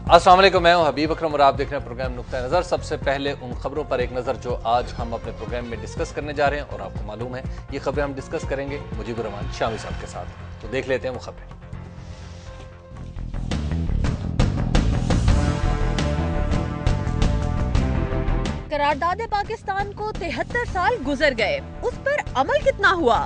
अस्सलाम वालेकुम, मैं हूं हबीब अकरम और आप देख रहे हैं प्रोग्राम नुक्ता नज़र। सबसे पहले उन खबरों पर एक नज़र जो आज हम अपने प्रोग्राम में डिस्कस करने जा रहे हैं और आपको मालूम है ये खबरें हम डिस्कस करेंगे मुजीबुर रहमान शामी साहब के साथ। तो देख लेते हैं वो खबरें। करारदाद पाकिस्तान को 73 साल गुजर गए, उस पर अमल कितना हुआ?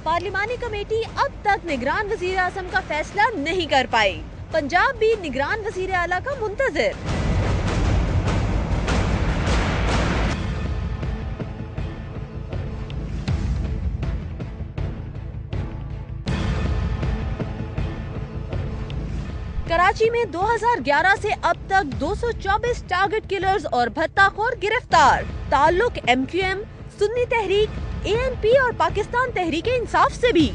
पार्लिमानी कमेटी अब तक निगरान वजीर आजम का फैसला नहीं कर पाई। पंजाब भी निगरान वजीर आला का मुंतजिर। कराची में 2011 से अब तक 224 टारगेट किलर्स और भत्ताखोर गिरफ्तार। ताल्लुक MQM, सुन्नी तहरीक, ANP और पाकिस्तान तहरीके इंसाफ से भी।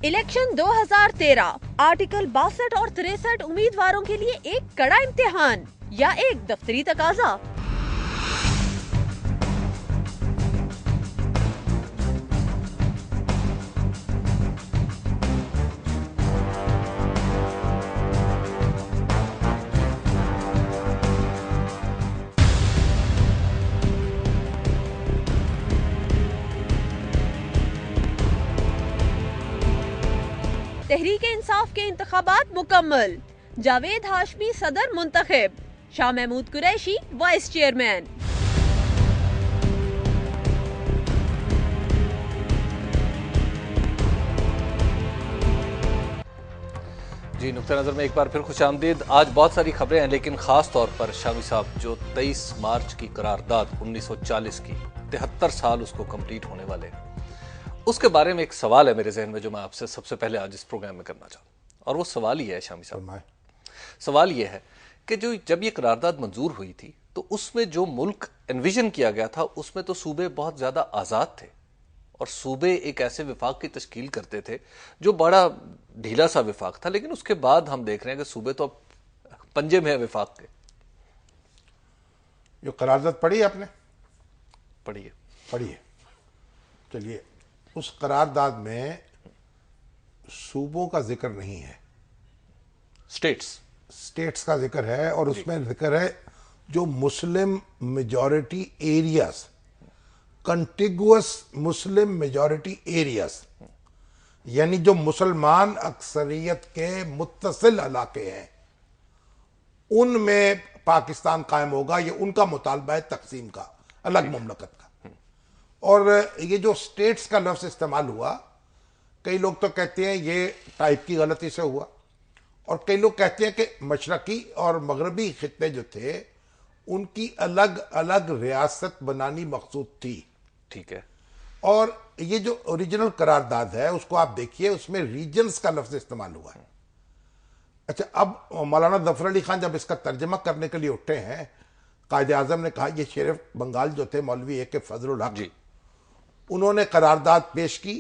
इलेक्शन 2013 आर्टिकल 62 और 63 उम्मीदवारों के लिए एक कड़ा इम्तिहान या एक दफ्तरी तकाजा। तहरीक इंसाफ के इंतखाबात मुकम्मल। जावेद हाशमी सदर मुंतखब, शाह महमूद कुरैशी वाइस चेयरमैन। जी, नुक्ता नज़र में एक बार फिर खुशामदीद। आज बहुत सारी खबरें हैं लेकिन खास तौर पर शामी साहब जो 23 मार्च की करारदाद 1940 की 73 साल उसको कंप्लीट होने वाले हैं, उसके बारे में एक सवाल है मेरे जहन में जो मैं आपसे सबसे पहले आज इस प्रोग्राम में करना चाहूँ। और वो सवाल ये है शामी साहब, सवाल ये है कि जो जब ये करारदाद मंजूर हुई थी तो उसमें जो मुल्क एनविजन किया गया था उसमें तो सूबे बहुत ज्यादा आजाद थे और सूबे एक ऐसे विफाक की तश्कील करते थे जो बड़ा ढीला सा विफाक था। लेकिन उसके बाद हम देख रहे हैं कि सूबे तो अब पंजे में है विफाक के। जो करारदाद पढ़ी आपने? पढ़िए। चलिए, उस करारदाद में सूबों का जिक्र नहीं है, स्टेट्स का जिक्र है। और उसमें जिक्र है जो Muslim majority areas, contiguous Muslim majority areas, यानी जो मुसलमान अक्सरियत के मुत्तसिल इलाके हैं, उनमें पाकिस्तान कायम होगा। ये उनका मुतालबा है तकसीम का, अलग मुमलकत का। और ये जो स्टेट्स का लफ्ज इस्तेमाल हुआ, कई लोग तो कहते हैं ये टाइप की गलती से हुआ और कई लोग कहते हैं कि मशरकी और मगरबी खित्ते जो थे उनकी अलग अलग रियासत बनानी मकसूद थी। ठीक है। और ये जो ओरिजिनल करारदाद है उसको आप देखिए, उसमें रीजन्स का लफ्ज इस्तेमाल हुआ है। अच्छा, अब मौलाना जफर अली खान जब इसका तर्जमा करने के लिए उठे हैं, कायदे आजम ने कहा, ये शेर बंगाल जो थे मौलवी ए के फजलुल हक, उन्होंने करारदाद पेश की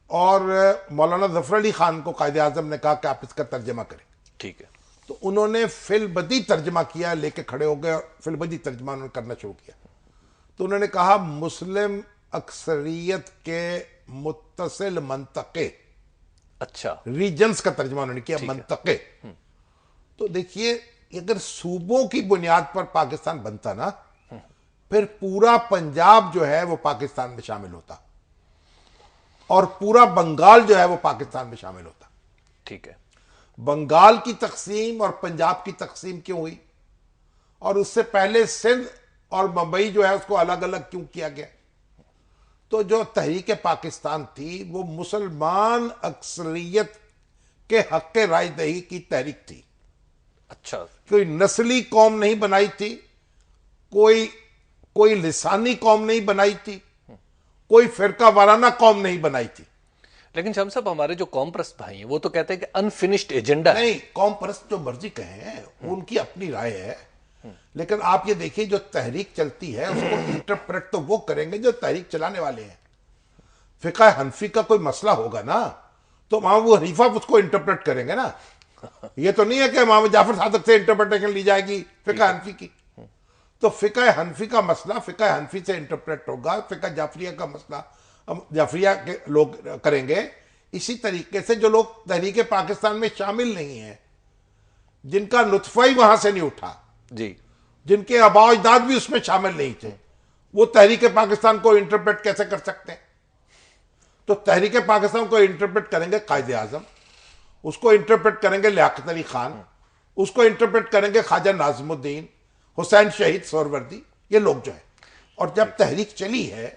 और मौलाना जफर अली खान को कायदे आजम ने कहा कि आप इसका तर्जमा करें। ठीक है। तो उन्होंने फिलबदी तर्जमा किया, लेके खड़े हो गए और फिलबदी तर्जमा उन्होंने करना शुरू किया। तो उन्होंने कहा मुस्लिम अक्सरियत के मुत्तसिल मंतके, अच्छा, रीजन्स का तर्जमा उन्होंने किया, मंतके। तो देखिए, अगर सूबों की बुनियाद पर पाकिस्तान बनता ना, फिर पूरा पंजाब जो है वो पाकिस्तान में शामिल होता और पूरा बंगाल जो है वो पाकिस्तान में शामिल होता। ठीक है। बंगाल की तकसीम और पंजाब की तकसीम क्यों हुई, और उससे पहले सिंध और मुंबई जो है उसको अलग अलग क्यों किया गया? तो जो तहरीक पाकिस्तान थी वो मुसलमान अक्सरियत के हक रायदही की तहरीक थी। अच्छा, कोई नस्ली कौम नहीं बनाई थी, कोई लिसानी कौम नहीं बनाई थी, कोई फिरका वाराना कौम नहीं बनाई थी। लेकिन शाम साहब, हमारे जो कौम परस्त भाई हैं वो तो कहते हैं कि अनफिनिश्ड एजेंडा है। नहीं, कौम परस्त जो मर्जी कहें, उनकी अपनी राय है, लेकिन आप ये देखिए जो तहरीक चलती है उसको इंटरप्रेट तो वो करेंगे जो तहरीक चलाने वाले हैं। फिका हनफी का कोई मसला होगा ना, तो इमाम अबू हनीफा उसको इंटरप्रेट करेंगे ना। ये तो नहीं है कि इमाम जाफर सादिक से इंटरप्रिटेशन ली जाएगी फिका हनफी की। तो फिका हनफी का मसला फिका हनफी से इंटरप्रेट होगा, फिका जाफरिया का मसला जाफरिया के लोग करेंगे। इसी तरीके से जो लोग तहरीक पाकिस्तान में शामिल नहीं है, जिनका नुत्फा ही वहां से नहीं उठा जी, जिनके आबा अजदाद भी उसमें शामिल नहीं थे, वो तहरीक पाकिस्तान को इंटरप्रेट कैसे कर सकते हैं? तो तहरीक पाकिस्तान को इंटरप्रेट करेंगे कायदे आजम, उसको इंटरप्रेट करेंगे लियाकत अली खान, उसको इंटरप्रेट करेंगे ख्वाजा नाज़िमुद्दीन, हुसैन शहीद सोहरवर्दी, ये लोग जो है। और जब तहरीक चली है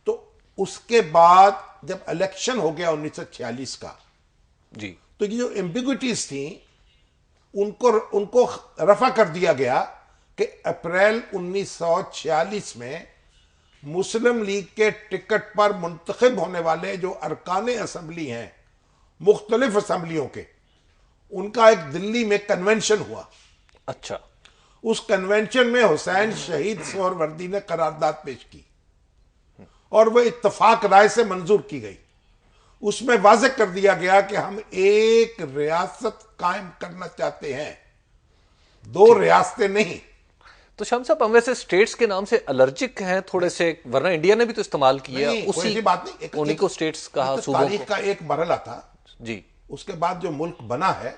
तो उसके बाद जब इलेक्शन हो गया 1946 का, जी, तो ये जो एम्बिग्विटीज थी उनको रफा कर दिया गया कि अप्रैल 1946 में मुस्लिम लीग के टिकट पर मुंतखब होने वाले जो अरकान असम्बली हैं मुख्तलिफ असम्बलियों के, उनका एक दिल्ली में कन्वेंशन हुआ। अच्छा, उस कन्वेंशन में हुसैन शहीद सोहरवर्दी ने करारदाद पेश की और वह इत्तफाक राय से मंजूर की गई। उसमें वाज़ेह कर दिया गया कि हम एक रियासत कायम करना चाहते हैं, दो रियासतें नहीं। तो शाम साहब, हम वैसे स्टेट्स के नाम से एलर्जिक हैं थोड़े से, वरना इंडिया ने भी तो इस्तेमाल किया उसी बात नहीं, उन्हीं को स्टेट्स कहा, सूबों तारीख को। का एक मरहला था जी, उसके बाद जो मुल्क बना है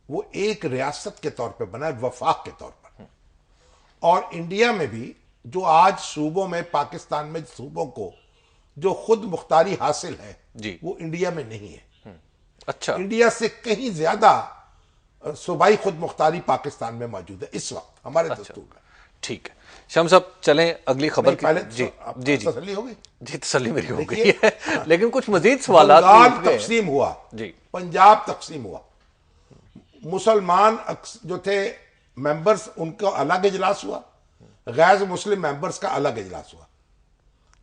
वो एक रियासत के तौर पे बना है, वफाक के तौर पर। और इंडिया में भी जो आज सूबों में, पाकिस्तान में सूबों को जो खुद मुख्तारी हासिल है जी, वो इंडिया में नहीं है। अच्छा, इंडिया से कहीं ज्यादा सूबाई खुद मुख्तारी पाकिस्तान में मौजूद है इस वक्त हमारे दस्तूर में। ठीक है शाम साहब, चलें अगली खबर की। पहले जी जी जी तसल्ली हो गई? जी, तसल्ली मेरी हो गई देखिए, है, लेकिन कुछ मजीद सवाल बंगाल तकसीम हुआ जी, पंजाब तकसीम हुआ, मुसलमान जो थे मेंबर्स उनका अलग इजलास हुआ, गैर मुस्लिम मेंबर्स का अलग इजलास हुआ।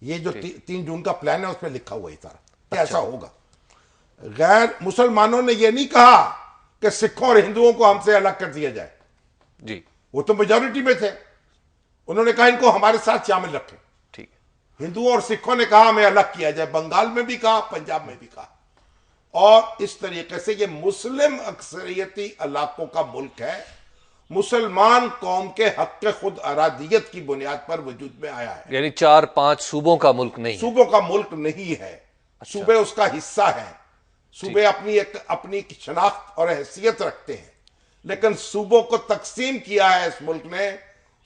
ये जो 3 जून का प्लान है उसमें लिखा हुआ है सारा कि ऐसा होगा। गैर मुसलमानों ने यह नहीं कहा कि सिखों और हिंदुओं को हमसे अलग कर दिया जाए, जी, वो तो मेजॉरिटी में थे। उन्होंने कहा इनको हमारे साथ शामिल रखें। ठीक है, हिंदुओं और सिखों ने कहा हमें अलग किया जाए, बंगाल में भी कहा, पंजाब में भी कहा। और इस तरीके से ये मुस्लिम अक्सरियती इलाकों का मुल्क है, मुसलमान कौम के हक के खुद अरादियत की बुनियाद पर वजूद में आया है। यानी 4-5 सूबों का मुल्क नहीं है। सूबों का मुल्क नहीं है, सूबे उसका हिस्सा है। सूबे अपनी शनाख्त और हैसियत रखते हैं, लेकिन सूबों को तकसीम किया है इस मुल्क ने।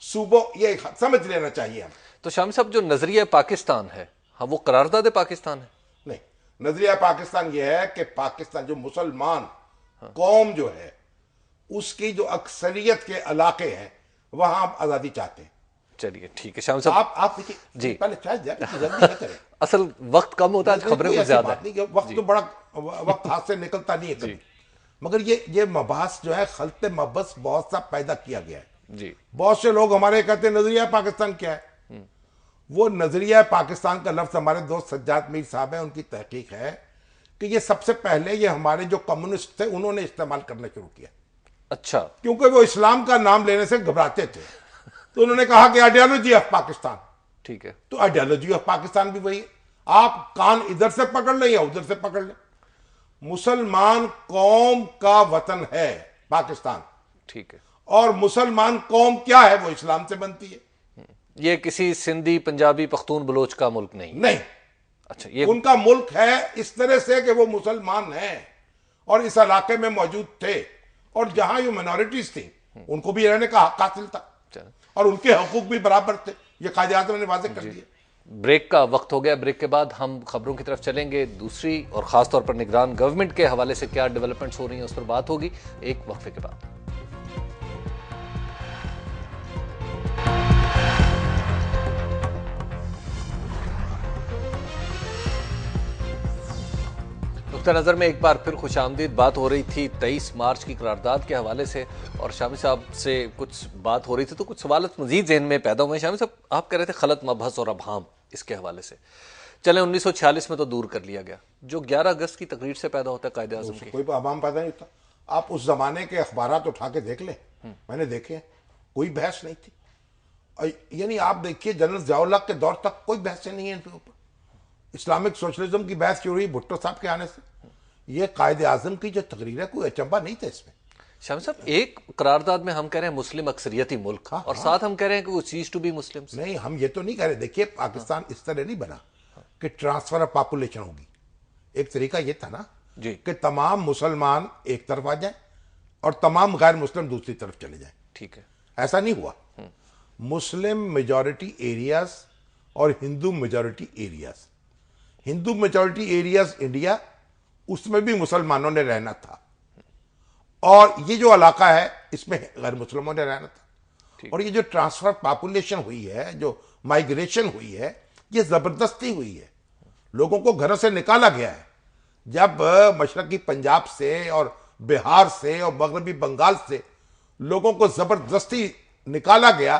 सूबों, ये समझ लेना चाहिए हमें। तो शामी साहब, जो नजरिया पाकिस्तान है, हाँ, वो करारदाद पाकिस्तान है? नहीं, नजरिया पाकिस्तान यह है कि पाकिस्तान जो मुसलमान कौम जो है उसकी जो अक्सरियत के इलाके हैं वहां आप आजादी चाहते हैं। चलिए ठीक है शाम साहब, आप देखिए जी, पहले शायद जल्दी न करें। असल वक्त कम होता है, खबरें कुछ ज्यादा नहीं कि वक्त तो बड़ा वक्त हाथ से निकलता नहीं है कभी, मगर ये मबास जो है खलते मबस बहुत सा पैदा किया गया है जी। बहुत से लोग हमारे कहते हैं नजरिया पाकिस्तान क्या है। वो नजरिया पाकिस्तान का लफ्ज हमारे दोस्त सज्जाद मीर साहब हैं, उनकी तहकीक है कि ये सबसे पहले ये हमारे जो कम्युनिस्ट थे उन्होंने इस्तेमाल करना शुरू किया। अच्छा, क्योंकि वो इस्लाम का नाम लेने से घबराते थे, तो उन्होंने कहा कि आइडियोलॉजी ऑफ पाकिस्तान। ठीक है, तो आइडियोलॉजी ऑफ पाकिस्तान भी वही है, आप कान इधर से पकड़ लें या उधर से पकड़ लें, मुसलमान कौम का वतन है पाकिस्तान। ठीक है, और मुसलमान कौम क्या है, वो इस्लाम से बनती है। ये किसी सिंधी, पंजाबी, पख्तून, बलोच का मुल्क नहीं। अच्छा, ये उनका मुल्क है इस तरह से कि वो मुसलमान हैं और इस इलाके में मौजूद थे, और जहां ये माइनॉरिटीज थी उनको भी रहने का हक हासिल था और उनके हकूक भी बराबर थे। ये कायदे आज़म ने वाज़ेह कर दिया। ब्रेक का वक्त हो गया। ब्रेक के बाद हम खबरों की तरफ चलेंगे, दूसरी और खासतौर पर निगरान गवर्नमेंट के हवाले से क्या डेवलपमेंट्स हो रही हैं उस पर बात होगी एक वक्फे के बाद। नुक्ता नज़र में एक बार फिर खुशामदीद। बात हो रही थी 23 मार्च की करारदाद के हवाले से, और शामी साहब से कुछ बात हो रही थी तो कुछ सवाल मजीद ज़हन में पैदा हुए। शामी साहब, आप कह रहे थे खलत मबहस और अबहाम, इसके हवाले से चले 1946 में तो दूर कर लिया गया, जो 11 अगस्त की तकरीर से पैदा होता है कायदे आजम की। कोई अवाम पैदा नहीं होता। आप उस जमाने के अखबारात उठा के देख लें, मैंने देखे हैं, कोई बहस नहीं थी। यानी आप देखिए जनरल ज़ियाउल हक के दौर तक कोई बहस नहीं है इनके ऊपर। इस्लामिक सोशलिज्म की बहस शुरू हुई भुट्टो साहब के आने से। ये कायदे आजम की जो तकरीर है, कोई अचंभा नहीं था इसमें। शामी साहब, एक करारदाद में हम कह रहे हैं मुस्लिम अक्सरियती मुल्क, और साथ हम कह रहे हैं कि वो चीज टू बी मुस्लिम। नहीं, हम ये तो नहीं कह रहे। देखिए, पाकिस्तान इस तरह नहीं बना कि ट्रांसफर ऑफ पॉपुलेशन होगी। एक तरीका ये था ना जी कि तमाम मुसलमान एक तरफ आ जाए और तमाम गैर मुस्लिम दूसरी तरफ चले जाए। ठीक है, ऐसा नहीं हुआ। मुस्लिम मेजॉरिटी एरियाज और Hindu majority areas, Hindu majority areas India, उसमें भी मुसलमानों ने रहना था, और ये जो इलाका है इसमें गैर मुसलमानों ने रहना था। और ये जो ट्रांसफर पॉपुलेशन हुई है, जो माइग्रेशन हुई है, ये जबरदस्ती हुई है। लोगों को घरों से निकाला गया है। जब मशरकी पंजाब से और बिहार से और मगरबी बंगाल से लोगों को जबरदस्ती निकाला गया,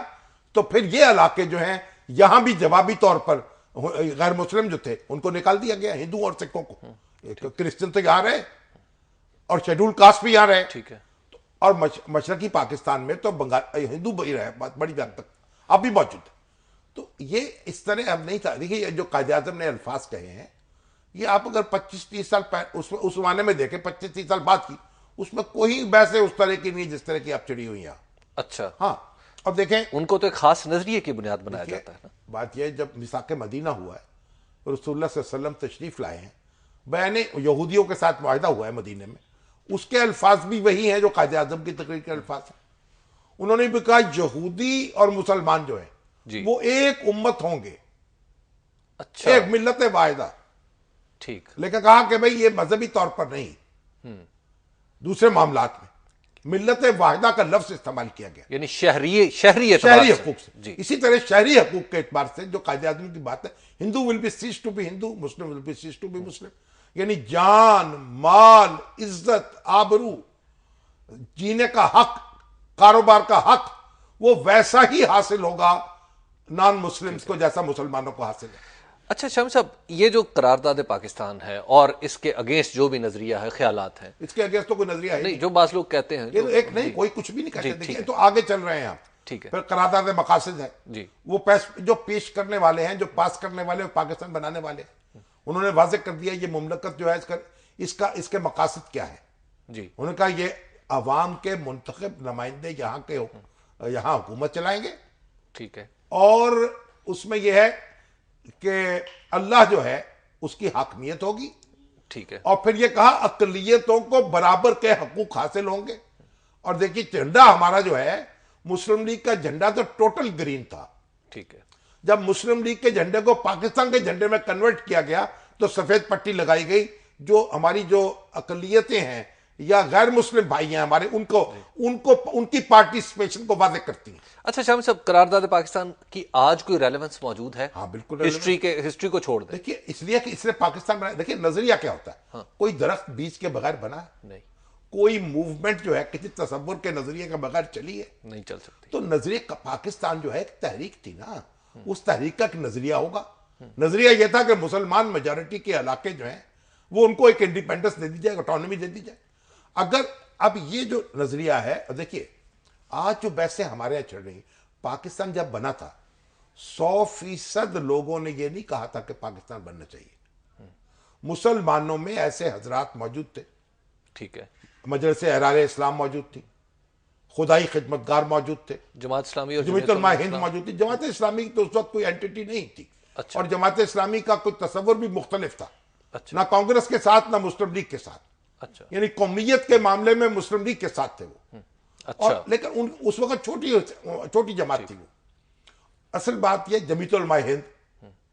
तो फिर ये इलाके जो हैं यहां भी जवाबी तौर पर गैर मुस्लिम जो थे उनको निकाल दिया गया, हिंदू और सिखों को। क्रिश्चियन तो यहां रहे और शेड्यूल कास्ट भी यहां रहे। ठीक है। और मशरकी पाकिस्तान में तो बंगाल हिंदू भी रहे बड़ी हद तक, अब भी मौजूद है। तो ये इस तरह अब नहीं था। देखिए, जो कायदे आज़म ने अल्फाज कहे हैं, ये आप अगर 25-30 साल उस जमाने में देखें, 25-30 साल बाद की, उसमें कोई बहस उस तरह की नहीं जिस तरह की आप चिड़ी हुई यहाँ। अच्छा, हाँ, अब देखें, उनको तो एक खास नजरिए की बुनियाद बनाया जाता है ना। बात यह, जब मिसाक मदीना हुआ है, रसूलुल्लाह सल्लल्लाहु अलैहि वसल्लम तशरीफ लाए हैं, बयाने यहूदियों के साथ मुआहदा हुआ है मदीने में, उसके अल्फाज भी वही हैं जो कायदे आज़म की तकरीर के अल्फाज हैं। उन्होंने भी कहा यहूदी और मुसलमान जो है वो एक उम्मत होंगे। अच्छा, एक मिल्लत वाहिदा। ठीक। लेकिन कहा कि भाई ये मजहबी तौर पर नहीं, दूसरे मामलात में मिल्लत वाहिदा का लफ्ज इस्तेमाल किया गया, यानी शहरी हकूक से। जी। इसी तरह शहरी हकूक के एतबार से जो कायदे आज़म की बात है, Hindu will be cease to be Hindu, Muslim will be cease to be Muslim. यानी जान, माल, इज्जत, आबरू, जीने का हक, कारोबार का हक, वो वैसा ही हासिल होगा नॉन मुस्लिम्स को जैसा मुसलमानों को हासिल है। अच्छा शामी साहब, ये जो करारदाद पाकिस्तान है और इसके अगेंस्ट जो भी नजरिया है, ख्यालात हैं, इसके अगेंस्ट तो कोई नजरिया है नहीं, जो बात लोग कहते हैं, ये तो एक नहीं, कोई कुछ भी नहीं कहते। देखिए, तो आगे चल रहे हैं आप। ठीक है। फिर करारदाद मकासद है जी, वो जो पेश करने वाले हैं, जो पास करने वाले, पाकिस्तान बनाने वाले, उन्होंने वाज़ेह कर दिया ये मुमलकत जो है इसके मकासद क्या है। जी, उन्होंने कहा ये अवाम के मुंतखब नुमाइंदे यहाँ हुकूमत चलाएंगे। ठीक है। और उसमें यह है कि अल्लाह जो है उसकी हकमियत होगी। ठीक है। और फिर यह कहा अकलियतों को बराबर के हकूक हासिल होंगे। और देखिए, झंडा हमारा जो है, मुस्लिम लीग का झंडा तो टोटल ग्रीन था। ठीक है। जब मुस्लिम लीग के झंडे को पाकिस्तान के झंडे में कन्वर्ट किया गया तो सफेद पट्टी लगाई गई। जो हमारी जो अकलियतें हैं या गैर मुस्लिम भाई हैं हमारे, उनको उनकी पार्टिसिपेशन को वाज़ेह करती है। अच्छा शामी साहब, करारदाद पाकिस्तान की आज कोई रेलेवेंस मौजूद है? हाँ, बिल्कुल। हिस्ट्री को छोड़ दे। देखिए, इसलिए कि इसने पाकिस्तान बनाया। देखिए, नजरिया क्या होता है। हाँ। कोई दरख्त बीज के बगैर बना नहीं, कोई मूवमेंट जो है किसी तसव्वुर के नजरिए के बगैर चली है, नहीं चल सकती। तो नजरिए का पाकिस्तान जो है एक तहरीक थी ना, उस तहरीक का नजरिया होगा। नजरिया यह था कि मुसलमान मेजॉरिटी के इलाके जो है वो उनको एक इंडिपेंडेंस दे दी जाए, ऑटोनॉमी दे दी जाए। अगर अब ये जो नजरिया है, देखिए आज जो बहसें हमारे यहां चल रही, पाकिस्तान जब बना था 100% लोगों ने ये नहीं कहा था कि पाकिस्तान बनना चाहिए। मुसलमानों में ऐसे हजरात मौजूद थे। ठीक है। मजलिस अहरार इस्लाम मौजूद थी, खुदाई खिदमतगार मौजूद थे, जमात इस्लामी और जमीयत उलमा हिंद मौजूद थी। जमात इस्लामी तो उस वक्त कोई एंटिटी नहीं थी। अच्छा। और जमात इस्लामी का कोई तस्वर भी मुख्तलिफ था। अच्छा। ना कांग्रेस के साथ ना मुस्लिम लीग के साथ। अच्छा। यानी कौमियत के मामले में मुस्लिम लीग के साथ थे वो। अच्छा। और लेकिन उस वक्त छोटी जमात थी वो। असल बात यह जमीयत उलमा हिंद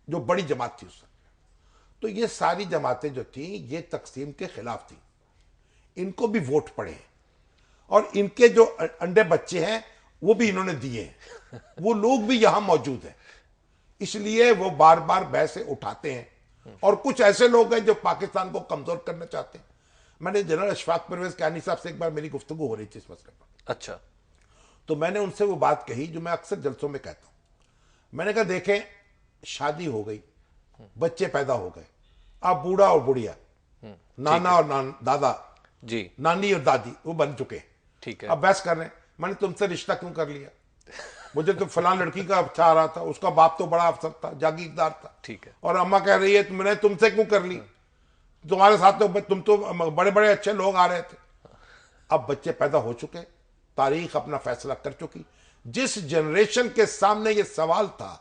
जो बड़ी जमात थी उस वक्त, तो ये सारी जमातें जो थी ये तकसीम के खिलाफ थी। इनको भी वोट पड़े हैं और इनके जो अंडे बच्चे हैं वो भी इन्होंने दिए हैं। वो लोग भी यहां मौजूद हैं, इसलिए वो बार बार बहसें उठाते हैं। और कुछ ऐसे लोग हैं जो पाकिस्तान को कमजोर करना चाहते हैं। मैंने जनरल अशफाक परवेज कानी साहब से एक बार मेरी गुफ्तगू हो रही थी इस मसले पर। अच्छा। तो मैंने उनसे वो बात कही जो मैं अक्सर जलसों में कहता हूं। मैंने कहा, देखें, शादी हो गई, बच्चे पैदा हो गए, अब बूढ़ा और बुढ़िया, नाना और दादा जी, नानी और दादी वो बन चुके हैं। ठीक है। अब बहस कर रहे हैं, मैंने तुमसे रिश्ता क्यों कर लिया, मुझे तो फलां लड़की का अच्छा आ रहा था, उसका बाप तो बड़ा अफसर था, जागीरदार था, ठीक है। और अम्मा कह रही है मैंने तुमसे क्यों कर ली, तुम्हारे साथ तो तुम तो बड़े बड़े अच्छे लोग आ रहे थे। अब बच्चे पैदा हो चुके, तारीख अपना फैसला कर चुकी। जिस जनरेशन के सामने ये सवाल था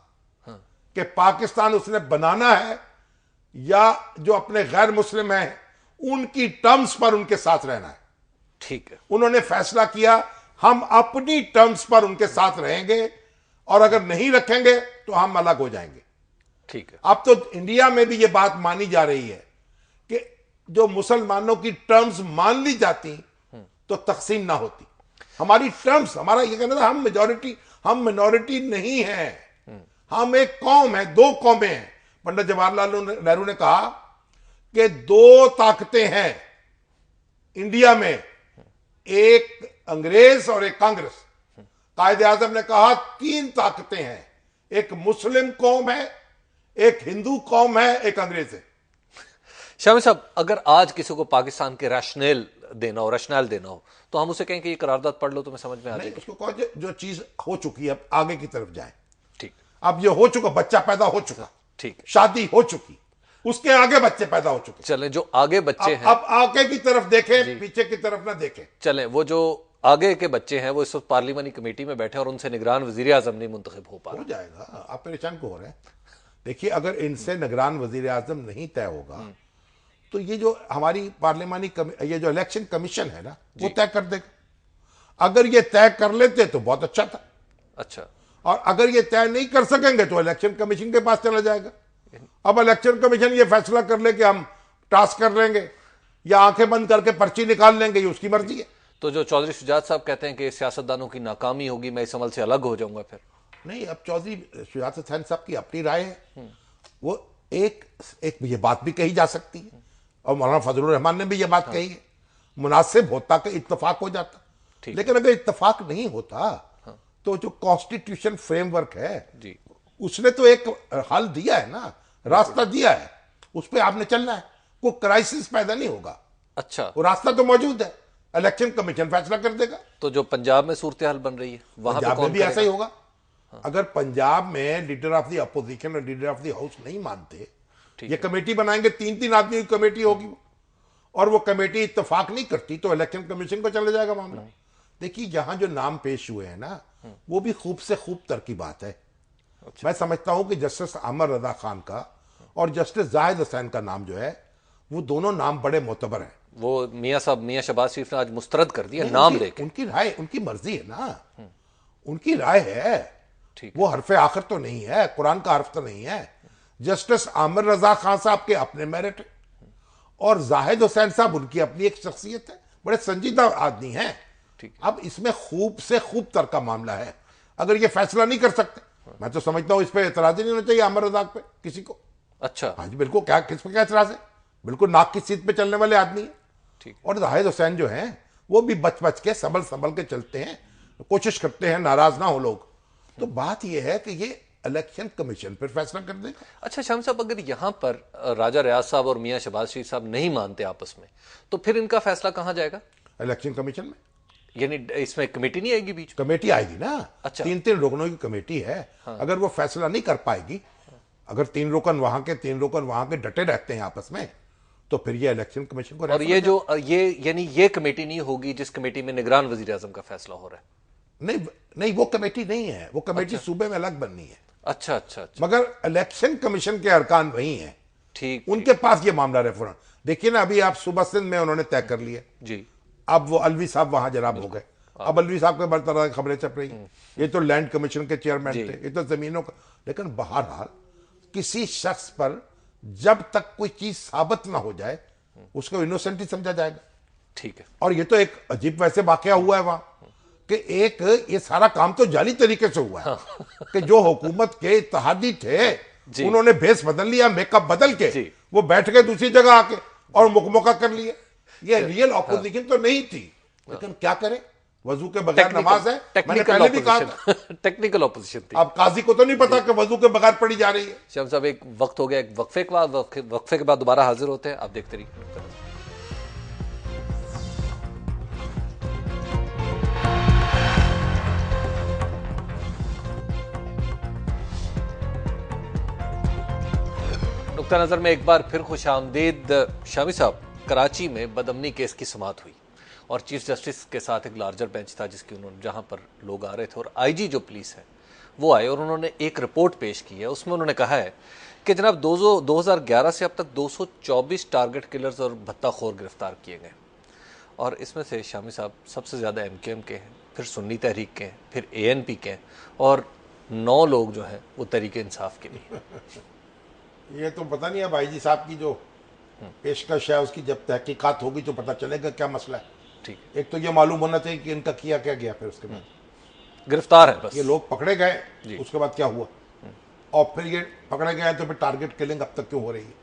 कि पाकिस्तान उसने बनाना है या जो अपने गैर मुस्लिम हैं उनकी टर्म्स पर उनके साथ रहना है, ठीक है। उन्होंने फैसला किया हम अपनी टर्म्स पर उनके साथ रहेंगे और अगर नहीं रखेंगे तो हम अलग हो जाएंगे। ठीक है। अब तो इंडिया में भी ये बात मानी जा रही है कि जो मुसलमानों की टर्म्स मान ली जाती तो तकसीम ना होती। हमारी टर्म्स, हमारा ये कहना था हम मिनॉरिटी नहीं है, हम एक कौम है, दो कौमें हैं। पंडित जवाहरलाल नेहरू ने कहा कि दो ताकतें हैं इंडिया में, एक अंग्रेज और एक कांग्रेस। कायदे आजम ने कहा तीन ताकतें हैं, एक मुस्लिम कौम है, एक हिंदू कौम है, एक अंग्रेज है। शामी साहब, अगर आज किसी को पाकिस्तान के रैशनल देना हो तो हम उसे कहें कि ये करारदाद पढ़ लो, तुम्हें समझ में आ नहीं, जाएगी। उसको कहो जो चीज हो चुकी है अब आगे की तरफ जाए। ठीक। अब ये हो चुका, बच्चा पैदा हो चुका, ठीक है। शादी हो चुकी, उसके आगे बच्चे पैदा हो चुके। चलें, जो आगे बच्चे हैं, अब आगे की तरफ देखें, पीछे की तरफ ना देखें। चलें, वो जो आगे के बच्चे हैं वो इस वक्त पार्लिमानी कमेटी में बैठे और उनसे निगरान वजीर आजम नहीं मुंतखब हो पा रहा। हो जाएगा, आप परेशान क्यों हो रहे हैं? देखिए, अगर इनसे निगरान वजीर आजम नहीं तय होगा तो ये जो हमारी पार्लिमानी ये जो इलेक्शन कमीशन है ना वो तय कर देगा। अगर ये तय कर लेते तो बहुत अच्छा था। अच्छा। और अगर ये तय नहीं कर सकेंगे तो इलेक्शन कमीशन के पास चला जाएगा। अब इलेक्शन कमीशन ये फैसला कर ले कि हम टास्क कर लेंगे या आंखें बंद करके पर्ची निकाल लेंगे, ये उसकी मर्जी है। तो जो चौधरी शुजात साहब कहते हैं कि सियासतदानों की नाकामी होगी, मैं इस अमल से अलग हो जाऊंगा, फिर नहीं, अब चौधरी शुजात हुसैन साहब की अपनी राय है। वो एक ये बात भी कही जा सकती है और मौलाना फजलुर रहमान ने भी ये बात कही है, मुनासिब होता कि इत्तेफाक हो जाता। लेकिन अगर इत्तेफाक नहीं होता तो जो कॉन्स्टिट्यूशन फ्रेमवर्क है जी, उसने तो एक हल दिया है ना, रास्ता दिया है, उस पर आपने चलना है, कोई क्राइसिस पैदा नहीं होगा। अच्छा, वो रास्ता तो मौजूद है, इलेक्शन कमीशन फैसला कर देगा। तो जो पंजाब में सूरत हाल बन रही है वहां पंजाब में भी ऐसा ही होगा। अगर पंजाब में लीडर ऑफ द अपोजिशन और लीडर ऑफ द हाउस नहीं मानते, ये कमेटी बनाएंगे, 3-3 आदमी की कमेटी होगी और वो कमेटी इत्तेफाक नहीं करती तो इलेक्शन कमीशन को चले जाएगा मामला। देखिए, यहां जो नाम पेश हुए हैं ना वो भी खूब से खूब तर की बात है। मैं समझता हूं कि जस्टिस आमिर रजा खान का और जस्टिस जाहिद हुसैन का नाम जो है वो दोनों नाम बड़े मोतबर हैं। वो मियां साहब, मियां शहबाज शरीफ ने आज मुस्तरद कर दिया नाम लेके। उनकी राय, उनकी मर्जी है ना, उनकी राय है, ठीक, वो हरफ आखिर तो नहीं है, कुरान का हर्फ तो नहीं है। जस्टिस आमिर रजा खान साहब के अपने मेरिट है और जाहिद हुसैन साहब उनकी अपनी एक शख्सियत है, बड़े संजीदा आदमी हैं। अब इसमें खूब से खूब तर का मामला है। अगर ये फैसला नहीं कर सकते, मैं तो समझता हूं इस पर एतराज ही नहीं होना चाहिए आमिर रजा पे किसी को। अच्छा, हाँ जी, बिल्कुल, क्या किस पे क्या एतराज है, बिल्कुल नाक की सीट पे चलने वाले आदमी है। ठीक। और जाहिद हुसैन जो हैं वो भी बच बच के संभल के चलते हैं, कोशिश करते हैं नाराज ना हो लोग। तो बात यह है कि ये इलेक्शन कमीशन पर फैसला कर देगा। अच्छा शाम साहब, अगर यहां पर राजा रियाज साहब और मियां शहबाज शरीफ साहब नहीं मानते आपस में तो फिर इनका फैसला कहां जाएगा? इलेक्शन कमीशन में, यानी इसमें कमेटी नहीं आएगी बीच में? कमेटी आएगी ना। अच्छा। 3-3 रुकनों की कमेटी है। हाँ। अगर वो फैसला नहीं कर पाएगी, अगर 3 रुकन वहां के 3 रुकन वहां के डटे रहते हैं आपस में, तो फिर ये इलेक्शन कमीशन को। और ये जो यानी ये कमेटी नहीं होगी जिस कमेटी में निगरान वजीर आजम का फैसला हो रहा है? नहीं, वो कमेटी नहीं है, वो कमेटी सूबे में अलग बननी है। अच्छा, मगर इलेक्शन कमीशन के अरकान वही हैं। ठीक, उनके पास ये मामला रेफर। देखिए ना, अभी आप सुबह सिंध में उन्होंने तय कर लिया जी। अब वो अलवी साहब वहां जनाब हो गए। अब अलवी साहब के बड़ी तरह खबरें छप रही, ये तो लैंड कमीशन के चेयरमैन थे, ये तो जमीनों का। लेकिन बहरहाल किसी शख्स पर जब तक कोई चीज साबित ना हो जाए उसको इनोसेंट ही समझा जाएगा। ठीक है। और ये तो एक अजीब वैसे वाकया हुआ है वहां कि एक ये सारा काम तो जाली तरीके से हुआ है कि जो हुकूमत के इत्तेहादी थे उन्होंने भेस बदल लिया, मेकअप बदल के वो बैठ गए दूसरी जगह आके और मुकमौका कर लिए। ये रियल ऑपोजिशन तो नहीं थी, लेकिन क्या करें, वजू के बगैर नमाज है। मैंने पहले भी कहा था। टेक्निकल ऑपोजिशन थी। अब काजी को तो नहीं पता कि वजू के बगैर पढ़ी जा रही है। शाम साहब एक वक्त हो गया, एक वक्फे के बाद दोबारा हाजिर होते हैं। आप देखते रहिए। नुक्ता नजर में एक बार फिर खुशामदीद। शामी साहब, कराची में बदअमनी केस की समाअत हुई और चीफ जस्टिस के साथ एक लार्जर बेंच था जिसकी उन्होंने जहां पर लोग आ रहे थे और आईजी जो पुलिस है वो आए और उन्होंने एक रिपोर्ट पेश की है। उसमें उन्होंने कहा है कि जनाब 2011 से अब तक 224 टारगेट किलर्स और भत्ताखोर गिरफ्तार किए गए और इसमें से शामी साहब सबसे ज़्यादा एमकेएम के हैं, फिर सुन्नी तहरीक के हैं, फिर एएनपी के हैं और 9 लोग जो हैं वो तहरीक इंसाफ के भी। ये तो पता नहीं अब आईजी साहब की जो पेशकश है उसकी जब तहकीकात होगी तो पता चलेगा क्या मसला है। ठीक, एक तो ये मालूम होना चाहिए कि इनका किया क्या गया, फिर उसके बाद गिरफ्तार है बस। ये लोग पकड़े गए, उसके बाद क्या हुआ, और फिर ये पकड़े गए तो फिर टारगेट किलिंग अब तक क्यों हो रही है।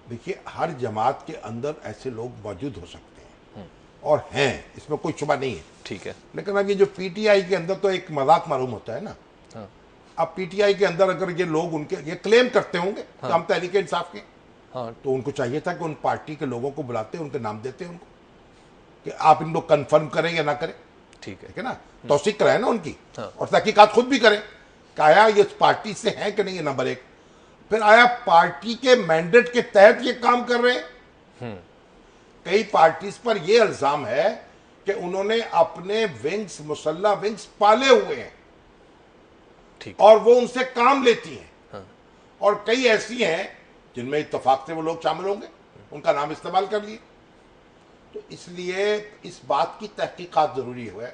देखिए, हर जमात के अंदर ऐसे लोग मौजूद हो सकते हैं और हैं, इसमें कोई शुबा नहीं है। ठीक है, लेकिन अब ये जो पीटीआई के अंदर तो एक मजाक मालूम होता है ना। हाँ। अब पीटीआई के अंदर अगर ये लोग उनके ये क्लेम करते होंगे कि हम तहरीक इंसाफ के, हाँ, तो उनको चाहिए था कि उन पार्टी के लोगों को बुलाते, उनके नाम देते उनको कि आप इन लोग कन्फर्म करें या ना करें। ठीक है, ठीक है ना, तौसीक कराए ना उनकी, हाँ। और तहकीकात खुद भी करें कि आया ये पार्टी से है कि नहीं, ये नंबर एक। फिर आया पार्टी के मैंडेट के तहत ये काम कर रहे हैं। कई पार्टीज पर ये इल्जाम है कि उन्होंने अपने विंग्स, मुसल्ला विंग्स पाले हुए हैं ठीक, और वो उनसे काम लेती हैं। हाँ। और कई ऐसी हैं जिनमें इत्तेफाक से वो लोग शामिल होंगे, उनका नाम इस्तेमाल कर लिए। तो इसलिए इस बात की तहकीकात जरूरी है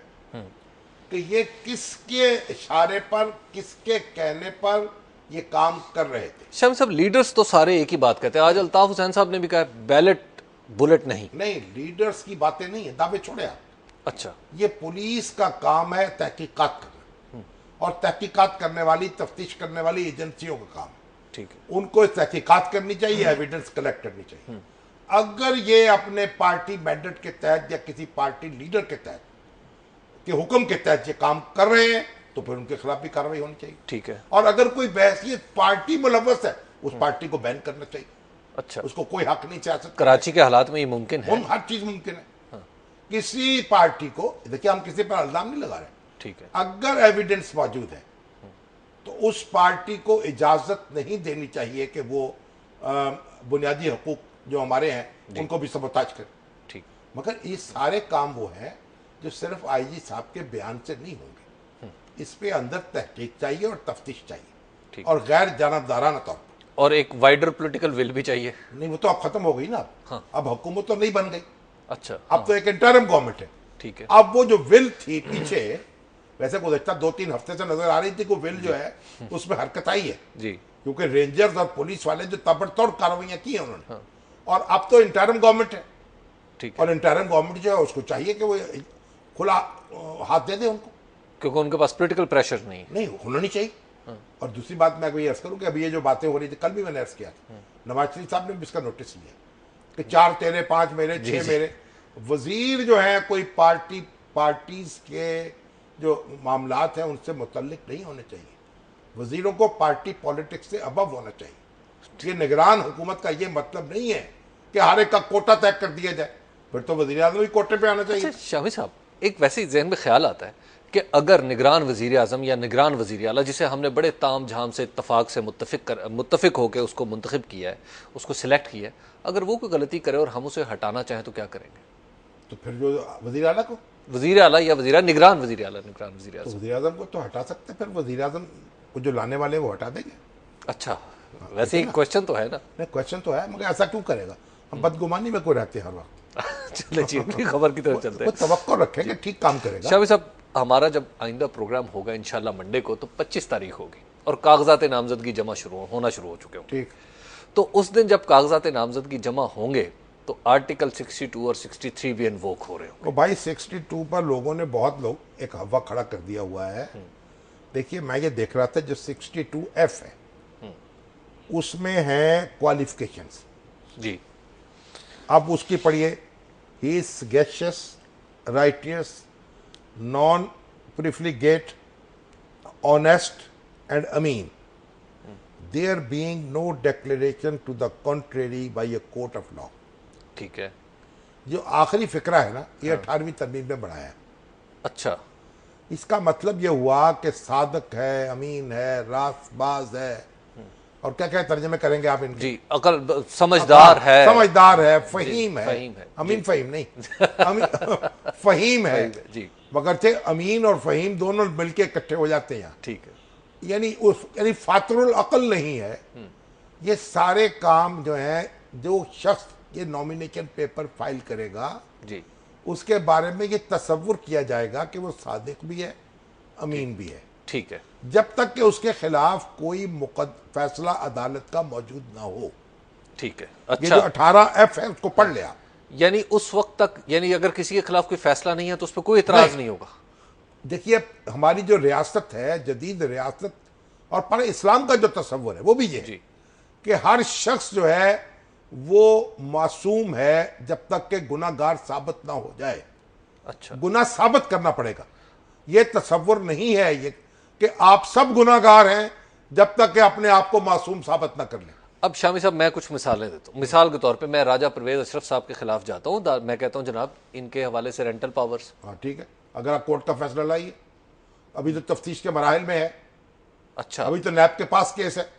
कि ये किसके इशारे पर, किसके कहने पर ये काम कर रहे थे। शामी साहब, लीडर्स तो सारे एक ही बात कहते हैं। आज अल्ताफ हुसैन साहब ने भी कहा बैलेट बुलेट नहीं। लीडर्स की बातें नहीं है, दावे छोड़े आप। अच्छा, ये पुलिस का काम है तहकीकात करना, और तहकीकात करने वाली, तफ्तीश करने वाली एजेंसियों का काम है। ठीक है, उनको तहकीकात करनी चाहिए, एविडेंस कलेक्ट करनी चाहिए। अगर ये अपने पार्टी मैंडेट के तहत या किसी पार्टी लीडर के तहत के हुक्म के तहत ये काम कर रहे हैं तो फिर उनके खिलाफ भी कार्रवाई होनी चाहिए। ठीक है, और अगर कोई बहसीत पार्टी मुलव्वस है, उस पार्टी को बैन करना चाहिए। अच्छा, उसको कोई हक नहीं सियासत। कराची के हालात में ये मुमकिन है। हर चीज मुमकिन है। किसी पार्टी को, देखिए हम किसी पर इल्जाम नहीं लगा रहे, ठीक है, अगर एविडेंस मौजूद है तो उस पार्टी को इजाजत नहीं देनी चाहिए कि वो बुनियादी हकूक जो हमारे हैं उनको भी सबोताज करे। ठीक, मगर ये सारे काम वो हैं जो सिर्फ आईजी साहब के बयान से नहीं होंगे। इस पे अंदर तहकीक चाहिए और तफ्तीश चाहिए, और गैर जानबदाराना तौर पर। और एक वाइडर पॉलिटिकल विल भी चाहिए। नहीं, वो तो अब खत्म हो गई ना। हाँ। अब हुकूमत तो नहीं बन गई, अच्छा, अब तो एक इंटरिम गवर्नमेंट है। ठीक है, अब वो जो विल थी पीछे, वैसे गुज़श्ता 2-3 हफ्ते से नजर आ रही थी कि विल जो है उसमें हरकत आई है जी, क्योंकि रेंजर्स और पुलिस वाले जो ताबड़तोड़ कार्रवाइयां की हैं उन्होंने। और अब तो इंटरिम गवर्नमेंट है, ठीक है, और इंटरिम गवर्नमेंट जो है उसको चाहिए कि वो खुला हाथ दे दे उनको, क्योंकि उनके पास पॉलिटिकल प्रेशर नहीं। नहीं होना नहीं चाहिए। और दूसरी बात मैं कोई अर्ज करूं कि अभी ये जो बातें हो रही थी, कल भी मैंने अर्ज किया था, नवाज शरीफ साहब ने भी इसका नोटिस लिया कि 4 तेरे 5 मेरे 6 मेरे। वजीर जो है कोई पार्टीज के जो मामलात हैं उनसे मुतल्लिक नहीं होने चाहिए। वजीरों को पार्टी पॉलिटिक्स से अबव होना चाहिए। ये निगरान हुकूमत का ये मतलब नहीं है कि हर एक का कोटा तय कर दिया जाए, फिर तो वजीर आजम भी कोटे पे आना चाहिए। अच्छा शामी साहब, एक वैसे ही जहन में ख्याल आता है कि अगर निगरान वजीर आजम या निगरान वजीर आला, जिसे हमने बड़े ताम झाम से इत्तफाक से मुत्तफिक होकर उसको मुंतखब किया है, उसको सिलेक्ट किया है, अगर वो कोई गलती करे और हम उसे हटाना चाहें तो क्या करेंगे? तो फिर जो वजीर आला को, वजीर आला या वजीर निगरान वजीर आला, निगरान वजीर आजम, वजीर आजम को तो हटा सकते हैं, फिर वजीर आजम को जो लाने वाले वो हटा देंगे। अच्छा, वैसे ही क्वेश्चन तो है ना। नहीं, क्वेश्चन तो है, मगर ऐसा क्यों करेगा? हम बदगुमानी में कोई रहते हैं हर वक्त। चले जी, अपनी खबर की तरफ चलते वो हैं। तवक्को रखेंगे ठीक काम करेगा। शामी साहब, हमारा जब आइंदा प्रोग्राम होगा इंशाल्लाह मंडे को, तो 25 तारीख होगी और कागजात नामजदगी जमा होना शुरू हो चुके होंगे। ठीक, तो उस दिन जब कागजात नामजदगी जमा होंगे तो आर्टिकल 62 और 63 भी इन्वोक हो रहे होंगे। तो भाई 62 पर लोगों ने, बहुत लोग एक हवा खड़ा कर दिया हुआ है। देखिए, मैं ये देख रहा था जो 62F है उसमें है क्वालिफिकेशंस जी। अब उसकी पढ़िए, he is sagacious, righteous, non profligate, honest and अमीन, there being no declaration to the contrary by a court of law. ठीक है। जो आखिरी फिक्रा है ना, ये 18वीं तरमीम में बढ़ाया है। अच्छा, इसका मतलब ये हुआ कि सादक है, अमीन है, रासबाज है, और क्या क्या तर्जमे करेंगे आप इनके? जी, अकल, समझदार है, समझदार है, फहीम है, फहीम है, अमीन फहीम नहीं, फहीम है जी, मगर थे अमीन और फहीम दोनों मिलके इकट्ठे हो जाते हैं। ठीक है। यानी फातरुल अकल नहीं है। ये सारे काम जो है, जो शख्स ये नॉमिनेशन पेपर फाइल करेगा जी, उसके बारे में ये तसव्वुर किया जाएगा कि वो सादिक भी है, अमीन भी है, ठीक है। जब तक कि उसके खिलाफ कोई फैसला अदालत का मौजूद ना हो। ठीक है। ये जो अच्छा, 18F है उसको पढ़ लिया। यानी उस वक्त तक, यानी अगर किसी के खिलाफ कोई फैसला नहीं है तो उस पर कोई इतराज नहीं होगा। देखिए, हमारी जो रियासत है, जदीद रियासत और पर इस्लाम का जो तस्वुर है वो भी ये है कि हर शख्स जो है वो मासूम है जब तक कि गुनाहगार साबित ना हो जाए। अच्छा, गुनाह साबित करना पड़ेगा। ये तस्वुर नहीं है ये कि आप सब गुनाहगार हैं जब तक कि अपने आप को मासूम साबित ना कर लें। अब शामी साहब, मैं कुछ मिसालें देता हूँ। मिसाल के तौर पे मैं राजा परवेज अशरफ साहब के खिलाफ जाता हूँ, मैं कहता हूँ जनाब इनके हवाले से रेंटल पावर्स। हाँ ठीक है, अगर आप कोर्ट का फैसला लाइए। अभी तो तफ्तीश के मराहिल में है। अच्छा, अभी तो नैब के पास केस है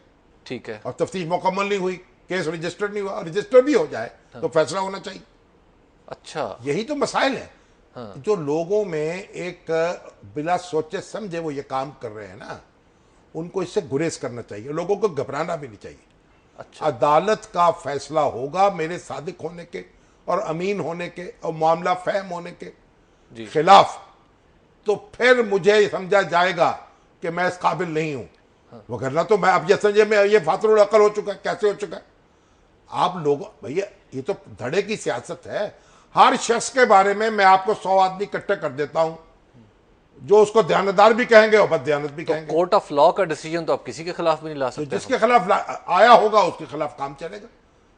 ठीक है। और तफ्तीश मुकम्मल नहीं हुई, केस रजिस्टर्ड नहीं हुआ। रजिस्टर भी हो जाए तो फैसला होना चाहिए। अच्छा, यही तो मसाइल है। जो लोगों में एक बिला सोचे समझे वो ये काम कर रहे हैं ना, उनको इससे गुरेज करना चाहिए। लोगों को घबराना भी नहीं चाहिए। अच्छा, अदालत का फैसला होगा मेरे सादिक होने के और अमीन होने के और मामला फहम होने के जी, खिलाफ, तो फिर मुझे समझा जाएगा कि मैं इस काबिल नहीं हूं। वगरना तो मैं अब ये समझे मैं ये फातरुल अकल हो चुका है। कैसे हो चुका है? आप लोग भैया, ये तो धड़े की सियासत है। हर शख्स के बारे में मैं आपको 100 आदमी इकट्ठे कर देता हूं जो उसको दयानतदार भी कहेंगे और बददयानत भी तो कहेंगे। कोर्ट ऑफ लॉ का डिसीजन तो आप किसी के खिलाफ भी नहीं ला तो सकते। जिसके खिलाफ आया होगा उसके खिलाफ काम चलेगा,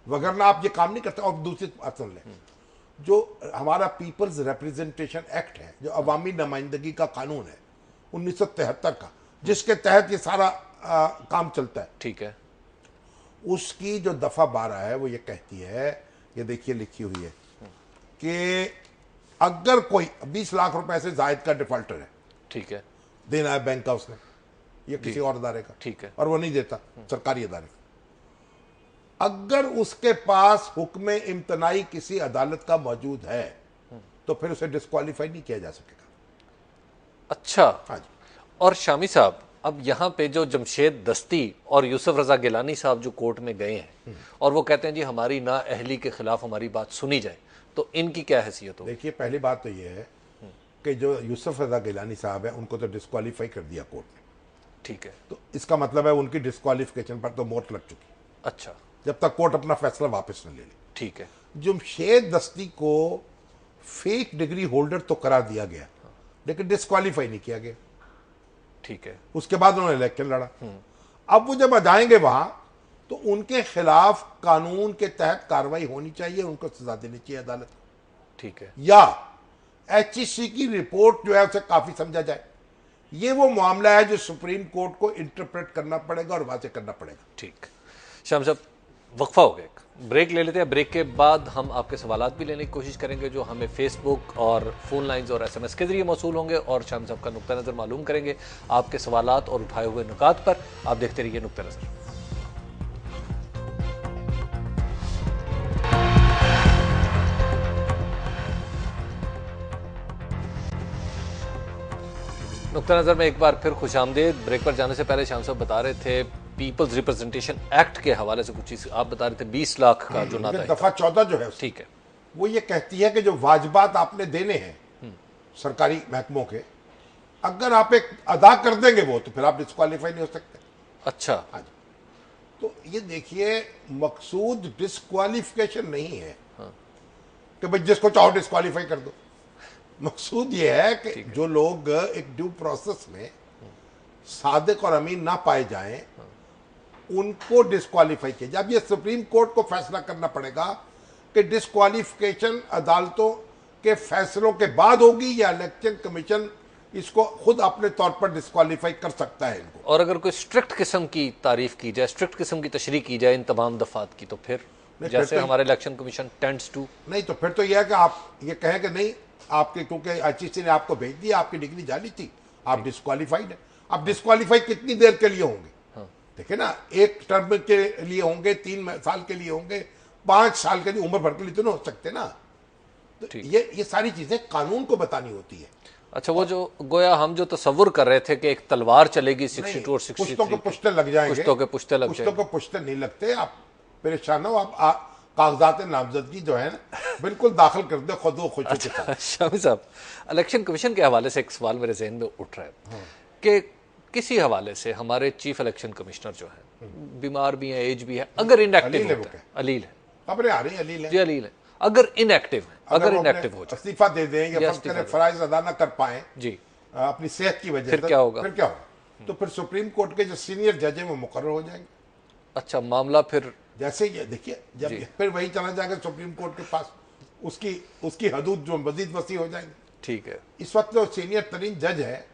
वगरना आप ये काम नहीं करते। और दूसरी बात सुन लें, जो हमारा पीपल्स रिप्रेजेंटेशन एक्ट है, जो अवामी नुमाइंदगी का कानून है 1973 का, जिसके तहत ये सारा काम चलता है, ठीक है। उसकी जो दफा 12 है वो ये कहती है, ये देखिए लिखी हुई है कि अगर कोई 20 लाख रुपए से जायद का डिफॉल्टर है, ठीक है, देना है बैंक का उसने या किसी और अदारे का, ठीक है, और वो नहीं देता सरकारी अदारे का, अगर उसके पास हुक्म इम्तनाई किसी अदालत का मौजूद है तो फिर उसे डिस्क्वालीफाई नहीं किया जा सकेगा। अच्छा। हाँ जी। और शामी साहब, अब यहाँ पे जो जमशेद दस्ती और यूसुफ रजा गिलानी साहब जो कोर्ट में गए हैं और वो कहते हैं जी हमारी ना अहली के खिलाफ हमारी बात सुनी जाए, तो इनकी क्या हैसियत हो? देखिए, पहली बात तो ये है कि जो यूसुफ रजा गिलानी साहब है उनको तो डिस्क्वालीफाई कर दिया कोर्ट ने। ठीक है। तो इसका मतलब है उनकी डिस्क्वालिफिकेशन पर तो मोहर लग चुकी, अच्छा, जब तक कोर्ट अपना फैसला वापस न ले ले। ठीक है। जमशेद दस्ती को फेक डिग्री होल्डर तो करार दिया गया, लेकिन डिस्क्वालीफाई नहीं किया गया। ठीक है। उसके बाद उन्होंने इलेक्शन लड़ा। अब वो जब जाएंगे वहां तो उनके खिलाफ कानून के तहत कार्रवाई होनी चाहिए, उनको सजा देनी चाहिए अदालत को, ठीक है। या HEC की रिपोर्ट जो है उसे काफी समझा जाए। ये वो मामला है जो सुप्रीम कोर्ट को इंटरप्रेट करना पड़ेगा और वाजे करना पड़ेगा। ठीक। शाम साहब, वक्फा हो गया, ब्रेक ले लेते हैं। ब्रेक के बाद हम आपके सवालात भी लेने की कोशिश करेंगे जो हमें फेसबुक और फ़ोन लाइंस और SMS के जरिए मौसूल होंगे, और शाम साहब का नुक्ता नज़र मालूम करेंगे आपके सवालात और उठाए हुए नुकात पर। आप देखते रहिए नुक्ता नज़र। नुक्ता नज़र में एक बार फिर खुशामदीद। ब्रेक पर जाने से पहले शाम साहब बता रहे थे पीपल्स रिप्रेजेंटेशन एक्ट के हवाले से कुछ चीज आप बता रहे थे। 20 लाख का जो नाता है, दफा 14 जो है ठीक है, वो ये कहती है कि जो वाजबात आपने देने हैं सरकारी महकमों के, अगर आप एक अदा कर देंगे वो, तो फिर आप डिस्क्वालीफाई नहीं हो सकते। अच्छा, हाँ जी। तो ये देखिए, मकसूद डिस्क्वालिफिकेशन नहीं है कि भाई जिसको चाहो डिस्क्वालीफाई कर दो। मकसूद ये है कि जो लोग एक ड्यू प्रोसेस में सादिक और अमीन ना पाए जाएं, उनको डिस्क्वालीफाई किया जाए। अब ये सुप्रीम कोर्ट को फैसला करना पड़ेगा कि डिस्क्वालिफिकेशन अदालतों के फैसलों के बाद होगी या इलेक्शन कमीशन इसको खुद अपने तौर पर डिस्क्वालीफाई कर सकता है इनको? और अगर कोई स्ट्रिक्ट किस्म की तारीफ की जाए, स्ट्रिक्ट किस्म की तशरीह की जाए इन तमाम दफात की, तो फिर जैसे हमारे इलेक्शन कमीशन टेंड्स टू, नहीं तो फिर तो यह है कि आप ये कहें कि नहीं आपके, क्योंकि आईसीसी ने आपको भेज दिया, आपकी डिग्री जाली थी, आप डिस्क्वालीफाइड है। अब डिस्क्वालीफाई कितनी देर के लिए होंगे? देखिए ना, एक टर्म के लिए होंगे, 3 साल के लिए होंगे, 5 साल के लिए, उम्र भर के लिए तो नहीं हो सकते ना। तो ये सारी चीजें कानून को बतानी होती है। अच्छा, वो जो गोया हम जो तस्वुर कर रहे थे कि एक तलवार चलेगी 62 और 63, पुश्तों के पुश्ते लग जाएंगे, पुश्तों के पुश्ते लग पुश्तों के पुश्ते नहीं लगते। आप परेशान हो, आप कागजात नामजदगी जो है ना बिल्कुल दाखिल कर दे खुद व खुशी के साथ। शामी साहब, इलेक्शन कमीशन के हवाले से एक सवाल मेरे जहन में उठ रहा है कि किसी हवाले से हमारे चीफ इलेक्शन कमिश्नर जो है बीमार भी है, एज भी है, अगर इनएक्टिव होता है, अलील है, खबरें आ रही है अलील है जी, अलील है, अगर इनएक्टिव है, अगर इनएक्टिव हो जाए, इस्तीफा दे दें या फराइज अदा न कर पाए जी अपनी सेहत की वजह से, फिर क्या होगा? फिर क्या होगा? तो फिर सुप्रीम कोर्ट के जो सीनियर जज हैं वो मुकर्रर हो जाएंगे। अच्छा, मामला फिर जैसे ये देखिए, जब फिर वही चला जाएगा सुप्रीम कोर्ट के पास, उसकी हदूद जो मजीद वसी हो जाएंगी। ठीक है। इस वक्त जो सीनियर तरीन जज है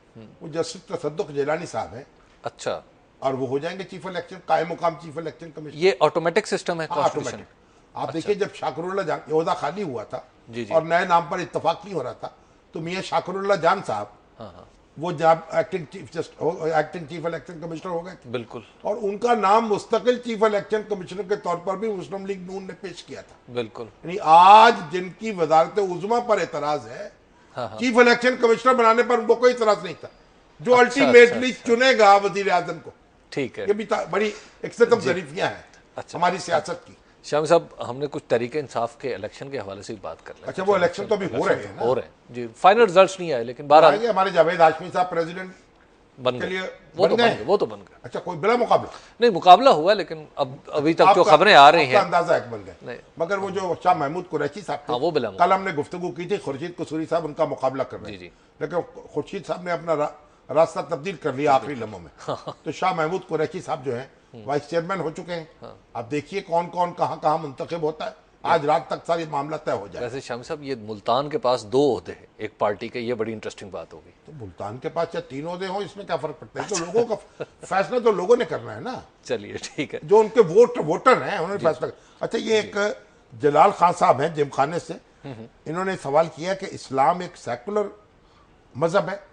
वो जस्टिस तसद्दुक जिलानी साहब हैं। अच्छा, और वो हो जाएंगे चीफ इलेक्शन, कायम मुकाम चीफ इलेक्शन कमीशन। ये ऑटोमेटिक सिस्टम है कॉन्स्टिट्यूशन? आप देखिए, जब शाकरुल्लाह जान ओहदा खाली हुआ था जी जी, और नए नाम पर इत्तफाक नहीं हो रहा था, तो मियां शाकरुल्लाह जान साहब वो जब एक्टिंग चीफ इलेक्शन कमिश्नर हो गए थे, बिल्कुल, और उनका नाम मुस्तकिल चीफ इलेक्शन कमिश्नर के तौर पर भी मुस्लिम लीग नून ने पेश किया था। बिल्कुल। यानी आज जिनकी वजारत उज़्मा पर एतराज है, चीफ इलेक्शन कमिश्नर बनाने पर उनको कोई एतराज नहीं था। जो अल्टीमेटली चुनेगा वजीर आजम को, ठीक है, ये भी बड़ी एक्सतम ज़रीफियां हैं हमारी सियासत की। शामी साहब, हमने कुछ तरीके इंसाफ के इलेक्शन के हवाले से भी बात कर लें। अच्छा, वो इलेक्शन तो अभी हो रहे हैं ना? हो रहे हैं जी, फाइनल रिजल्ट्स नहीं आए, लेकिन बहरहाल हमारे जावेद हाशमी साहब प्रेसिडेंट बन के गए, लिए वो तो बन गए। वो तो बन गए। अच्छा, कोई बड़ा मुकाबला नहीं, मुकाबला हुआ, लेकिन अब अभी तक जो खबरें आ रही हैं, अंदाजा है बन गए। मगर वो जो शाह महमूद कुरैशी साहब थे, वो बिला कल हमने गुफ्तगू की थी, खुर्शीद कसूरी साहब उनका मुकाबला कर रहे हैं, लेकिन खुर्शीद साहब ने अपना रास्ता तब्दील कर लिया आखिरी लम्हों में। तो शाह महमूद कुरैशी साहब जो है वाइस चेयरमैन हो चुके हैं। अब देखिए कौन कौन कहाँ मुंतखब होता है, आज रात तक सारी मामला तय हो जाए। वैसे शामी साहब, ये मुल्तान के पास 2 ओहदे हैं एक पार्टी के, ये बड़ी इंटरेस्टिंग बात होगी। तो मुल्तान के पास या 3 ओहदे हो, इसमें क्या फर्क पड़ता है? तो लोगों का फैसला तो लोगों ने करना है ना। चलिए, ठीक है, जो उनके वोटर हैं उन्होंने फैसला। अच्छा, ये एक जलाल खान साहब हैं जिमखाने से, इन्होंने सवाल किया कि इस्लाम एक सेकुलर मजहब है।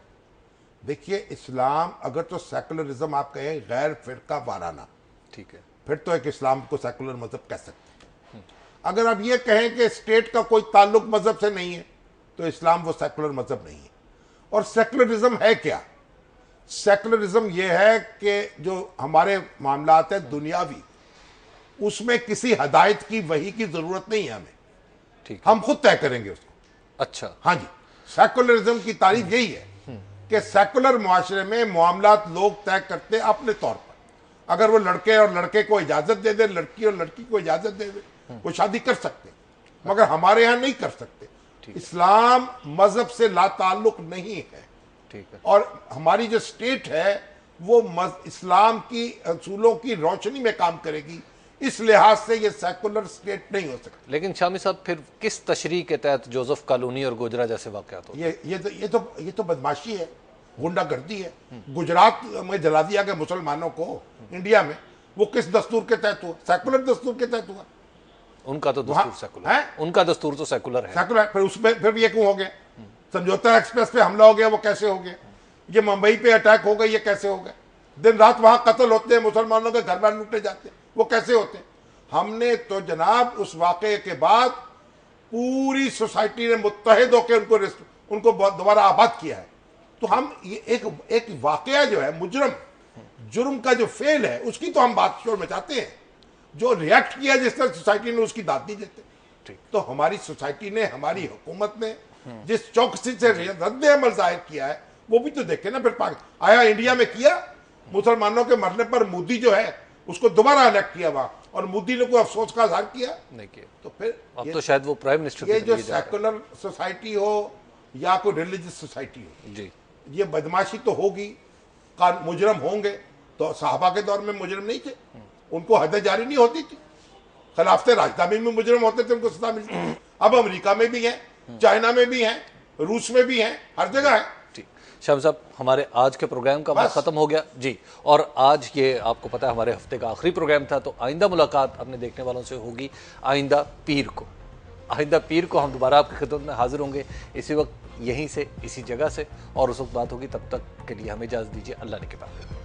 देखिए, इस्लाम अगर तो सेकुलरिज्म आप कहें गैर फिरका वाराना, ठीक है, फिर तो एक इस्लाम को सेकुलर मजहब कह सकते हैं। अगर आप ये कहें कि स्टेट का कोई ताल्लुक मजहब से नहीं है, तो इस्लाम वो सेकुलर मजहब नहीं है। और सेकुलरिज्म है क्या? सेकुलरिज्म ये है कि जो हमारे मामलात है दुनियावी, उसमें किसी हदायत की वही की जरूरत नहीं है हमें, ठीक, हम खुद तय करेंगे उसको। अच्छा, हाँ जी, सेकुलरिज्म की तारीफ यही है कि सेकुलर मुआशरे में मामलात लोग तय करते अपने तौर पर। अगर वो लड़के और लड़के को इजाजत दे दे, लड़की और लड़की को इजाजत दे दे, वो शादी कर सकते, मगर हमारे यहाँ नहीं कर सकते। इस्लाम मजहब से लाताल्लुक नहीं है, ठीक है, और हमारी जो स्टेट है वो इस्लाम की असूलों की रोशनी में काम करेगी। इस लिहाज से ये सेकुलर स्टेट नहीं हो सकती। लेकिन शामी साहब, फिर किस तशरीह के तहत जोसेफ कॉलोनी और गोजरा जैसे वाकयात होते हैं? ये तो बदमाशी है, गुंडागर्दी है। गुजरात में जला दिया गया मुसलमानों को इंडिया में, वो किस दस्तूर के तहत हुआ? सेकुलर दस्तूर के तहत हुआ। उनका तो दस्तूर सेकुलर है, उनका दस्तूर तो सेकुलर है, सेकुलर। फिर उसमें फिर ये क्यों हो गया? समझौता एक्सप्रेस पे हमला हो गया, वो कैसे हो गया? ये मुंबई पे अटैक हो गया, ये कैसे हो गया? दिन रात वहां कत्ल होते हैं, मुसलमानों के घर बार लूटे जाते हैं, वो कैसे होते हैं? हमने तो जनाब उस वाकये के बाद पूरी सोसाइटी ने मुत्तहिद होकर उनको दोबारा आबाद किया है। तो हम ये एक वाकया जो है जुर्म का जो फेल है, उसकी तो हम बात शोर मचाते हैं। जो रिएक्ट किया जिस तरह सोसाइटी ने, उसकी दाद नहीं देते। तो हमारी सोसाइटी ने, हमारी हुकूमत ने जिस चौकसी से रद्द अमल जाहिर किया है, वो भी तो देखे ना। फिर आया इंडिया में किया, मुसलमानों के मरने पर मोदी जो है उसको दोबारा इलेक्ट किया वहां, और मोदी ने कोई अफसोस का इजहार किया नहीं किया। तो फिर अब तो शायद वो प्राइम मिनिस्टर, ये जो सेकुलर सोसाइटी हो या कोई रिलीजियस सोसाइटी हो जी, ये बदमाशी तो होगी, मुजरम होंगे। तो साहबा के दौर में मुजरम नहीं थे, उनको हद जारी नहीं होती थी। खिलाफत राजधानी में मुजरम होते थे, उनको सजा मिलती थी। अब अमेरिका में भी है, चाइना में भी हैं, रूस में भी हैं, हर जगह है। जी शाम साहब, हमारे आज के प्रोग्राम का वक्त खत्म हो गया जी, और आज ये आपको पता है हमारे हफ्ते का आखिरी प्रोग्राम था, तो आइंदा मुलाकात अपने देखने वालों से होगी आइंदा पीर को। आइंदा पीर को हम दोबारा आपकी खिदमत में हाजिर होंगे, इसी वक्त यहीं से, इसी जगह से, और उस वक्त बात होगी। तब तक के लिए हमें इजाज़त दीजिए। अल्लाह ने के बाद।